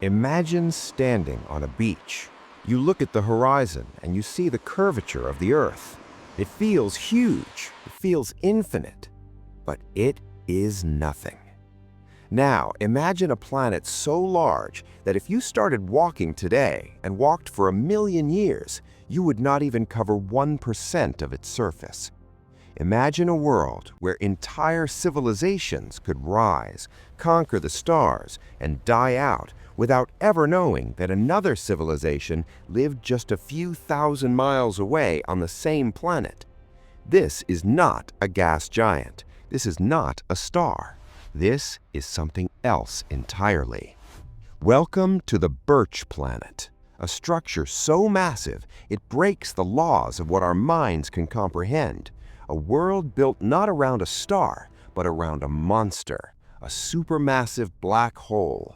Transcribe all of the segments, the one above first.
Imagine standing on a beach. You look at the horizon and you see the curvature of the Earth. It feels huge, it feels infinite, but it is nothing. Now, imagine a planet so large that if you started walking today and walked for 1,000,000 years, you would not even cover 1% of its surface. Imagine a world where entire civilizations could rise, conquer the stars, and die out without ever knowing that another civilization lived just a few thousand miles away on the same planet. This is not a gas giant. This is not a star. This is something else entirely. Welcome to the Birch Planet, a structure so massive it breaks the laws of what our minds can comprehend. A world built not around a star, but around a monster, a supermassive black hole.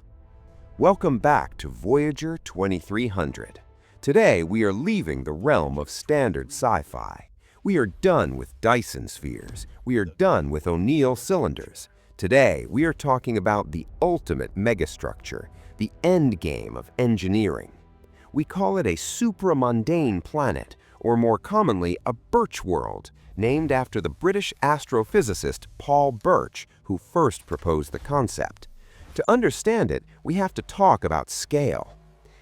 Welcome back to Voyager 2300. Today we are leaving the realm of standard sci-fi. We are done with Dyson spheres. We are done with O'Neill cylinders. Today we are talking about the ultimate megastructure, the end game of engineering. We call it a supramundane planet, or more commonly a Birch world, named after the British astrophysicist Paul Birch, who first proposed the concept. To understand it, we have to talk about scale.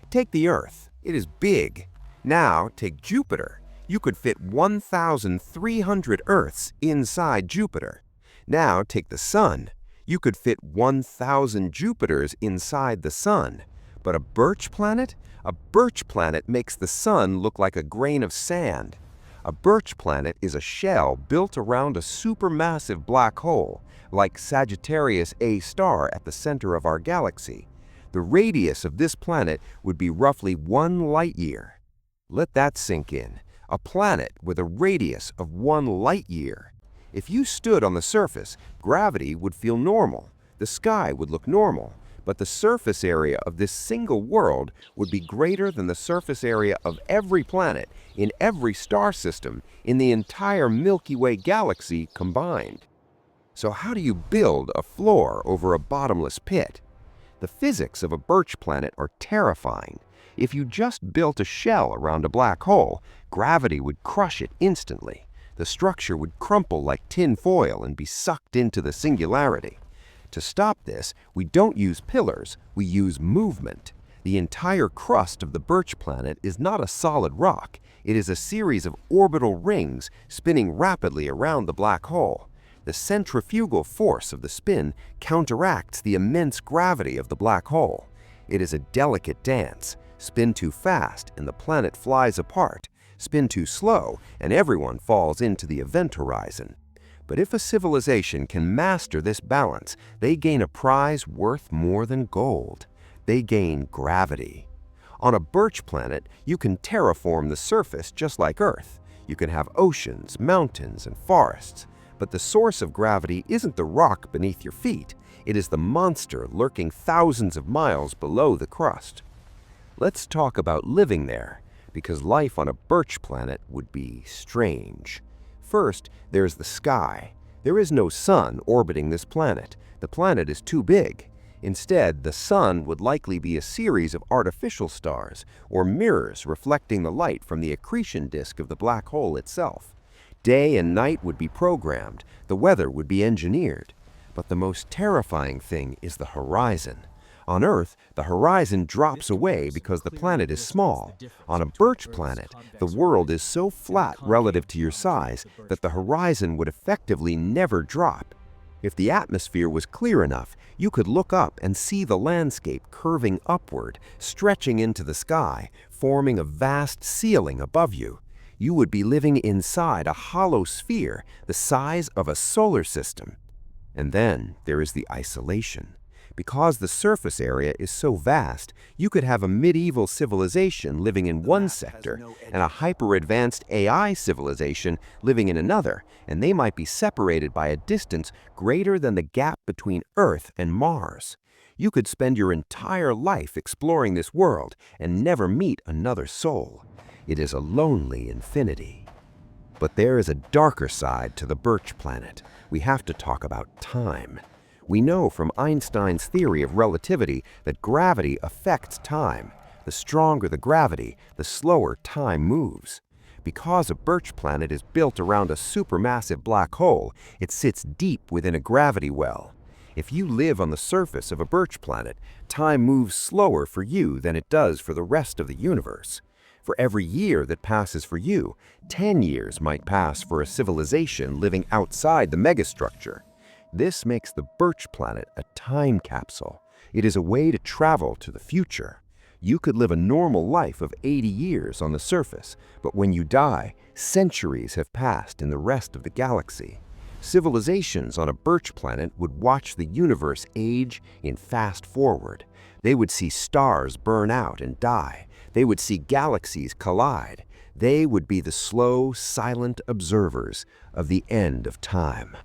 Take the Earth. It is big. Now, take Jupiter. You could fit 1,300 Earths inside Jupiter. Now, take the Sun. You could fit 1,000 Jupiters inside the Sun. But a Birch planet? A Birch planet makes the Sun look like a grain of sand. A Birch planet is a shell built around a supermassive black hole, like Sagittarius A star at the center of our galaxy. The radius of this planet would be roughly 1 light year. Let that sink in. A planet with a radius of 1 light year. If you stood on the surface, gravity would feel normal. The sky would look normal. But the surface area of this single world would be greater than the surface area of every planet in every star system in the entire Milky Way galaxy combined. So how do you build a floor over a bottomless pit? The physics of a Birch planet are terrifying. If you just built a shell around a black hole, gravity would crush it instantly. The structure would crumple like tin foil and be sucked into the singularity. To stop this, we don't use pillars, we use movement. The entire crust of the Birch planet is not a solid rock. It is a series of orbital rings spinning rapidly around the black hole. The centrifugal force of the spin counteracts the immense gravity of the black hole. It is a delicate dance. Spin too fast and the planet flies apart. Spin too slow and everyone falls into the event horizon. But if a civilization can master this balance, they gain a prize worth more than gold. They gain gravity. On a Birch planet, you can terraform the surface just like Earth. You can have oceans, mountains, and forests. But the source of gravity isn't the rock beneath your feet. It is the monster lurking thousands of miles below the crust. Let's talk about living there, because life on a Birch planet would be strange. First, there's the sky. There is no sun orbiting this planet. The planet is too big. Instead, the sun would likely be a series of artificial stars or mirrors reflecting the light from the accretion disk of the black hole itself. Day and night would be programmed. The weather would be engineered. But the most terrifying thing is the horizon. On Earth, the horizon drops away because the planet is small. On a Birch planet, the world is so flat relative to your size that the horizon would effectively never drop. If the atmosphere was clear enough, you could look up and see the landscape curving upward, stretching into the sky, forming a vast ceiling above you. You would be living inside a hollow sphere the size of a solar system. And then there is the isolation. Because the surface area is so vast, you could have a medieval civilization living in one sector and a hyper-advanced AI civilization living in another, and they might be separated by a distance greater than the gap between Earth and Mars. You could spend your entire life exploring this world and never meet another soul. It is a lonely infinity. But there is a darker side to the Birch planet. We have to talk about time. We know from Einstein's theory of relativity that gravity affects time. The stronger the gravity, the slower time moves. Because a Birch Planet is built around a supermassive black hole, it sits deep within a gravity well. If you live on the surface of a Birch Planet, time moves slower for you than it does for the rest of the universe. For every year that passes for you, 10 years might pass for a civilization living outside the megastructure. This makes the Birch Planet a time capsule. It is a way to travel to the future. You could live a normal life of 80 years on the surface, but when you die, centuries have passed in the rest of the galaxy. Civilizations on a Birch Planet would watch the universe age in fast forward. They would see stars burn out and die. They would see galaxies collide. They would be the slow, silent observers of the end of time.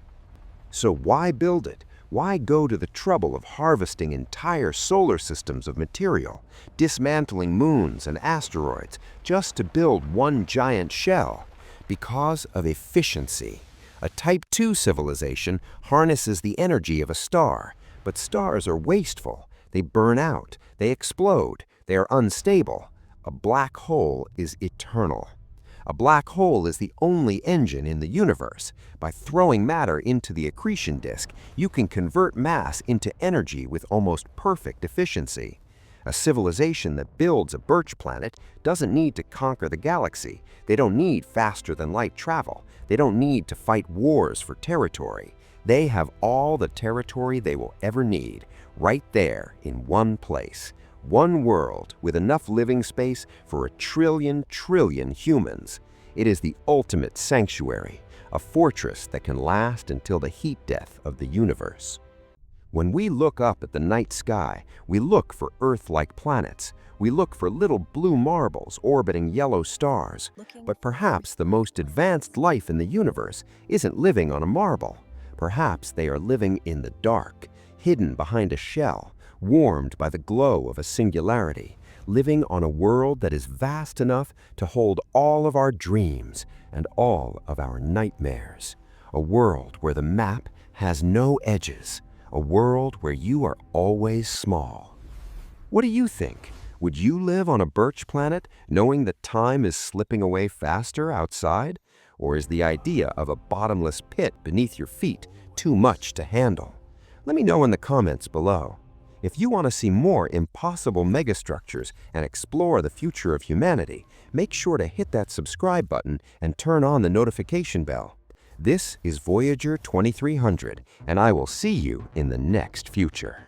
So why build it? Why go to the trouble of harvesting entire solar systems of material, dismantling moons and asteroids, just to build one giant shell? Because of efficiency. A Type 2 civilization harnesses the energy of a star, but stars are wasteful. They burn out, they explode, they are unstable. A black hole is eternal. A black hole is the only engine in the universe. By throwing matter into the accretion disk, you can convert mass into energy with almost perfect efficiency. A civilization that builds a Birch Planet doesn't need to conquer the galaxy. They don't need faster-than-light travel. They don't need to fight wars for territory. They have all the territory they will ever need, right there in one place. One world with enough living space for 1 trillion humans. It is the ultimate sanctuary, a fortress that can last until the heat death of the universe. When we look up at the night sky, we look for Earth-like planets. We look for little blue marbles orbiting yellow stars. But perhaps the most advanced life in the universe isn't living on a marble. Perhaps they are living in the dark, hidden behind a shell, warmed by the glow of a singularity, living on a world that is vast enough to hold all of our dreams and all of our nightmares. A world where the map has no edges. A world where you are always small. What do you think? Would you live on a Birch Planet knowing that time is slipping away faster outside? Or is the idea of a bottomless pit beneath your feet too much to handle? Let me know in the comments below. If you want to see more impossible megastructures and explore the future of humanity, make sure to hit that subscribe button and turn on the notification bell. This is Voyager 2300, and I will see you in the next future.